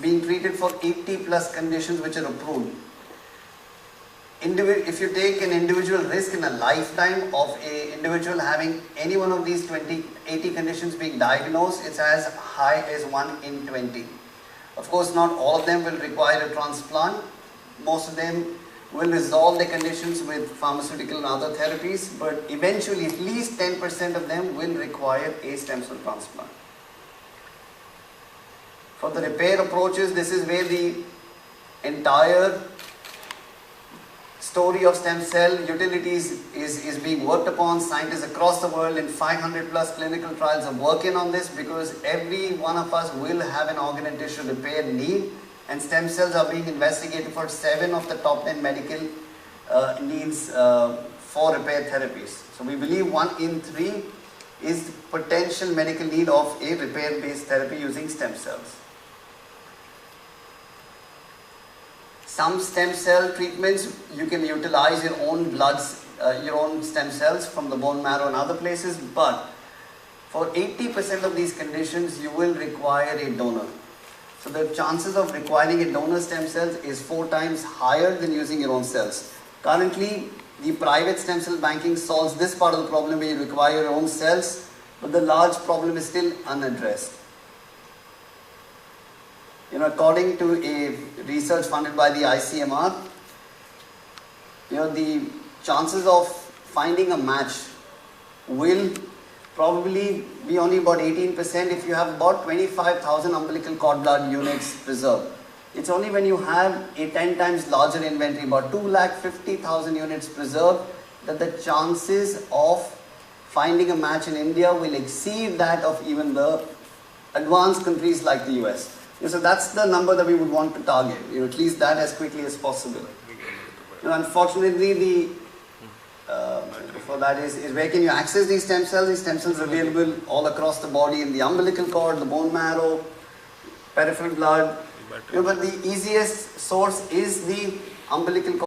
being treated for 80 plus conditions which are approved. If you take an individual risk in a lifetime of an individual having any one of these 80 conditions being diagnosed, it's as high as 1 in 20. Of course, not all of them will require a transplant. Most of them will resolve the conditions with pharmaceutical and other therapies, but eventually at least 10% of them will require a stem cell transplant. For the repair approaches, this is where the entire story of stem cell utilities is being worked upon. Scientists across the world in 500 plus clinical trials are working on this, because every one of us will have an organ and tissue repair need, and stem cells are being investigated for 7 of the top 10 medical needs for repair therapies. So we believe 1 in 3 is the potential medical need of a repair based therapy using stem cells. Some stem cell treatments, you can utilize your own bloods, your own stem cells from the bone marrow and other places, but for 80% of these conditions, you will require a donor. So the chances of requiring a donor stem cells is 4 times higher than using your own cells. Currently, the private stem cell banking solves this part of the problem where you require your own cells, but the large problem is still unaddressed. According to a research funded by the ICMR, the chances of finding a match will probably be only about 18% if you have about 25,000 umbilical cord blood units preserved. It's only when you have a 10 times larger inventory, about 250,000 units preserved, that the chances of finding a match in India will exceed that of even the advanced countries like the US. So that's the number that we would want to target, at least that as quickly as possible. Unfortunately, for that is where can you access these stem cells? These stem cells are available all across the body, in the umbilical cord, the bone marrow, peripheral blood. But the easiest source is the umbilical cord.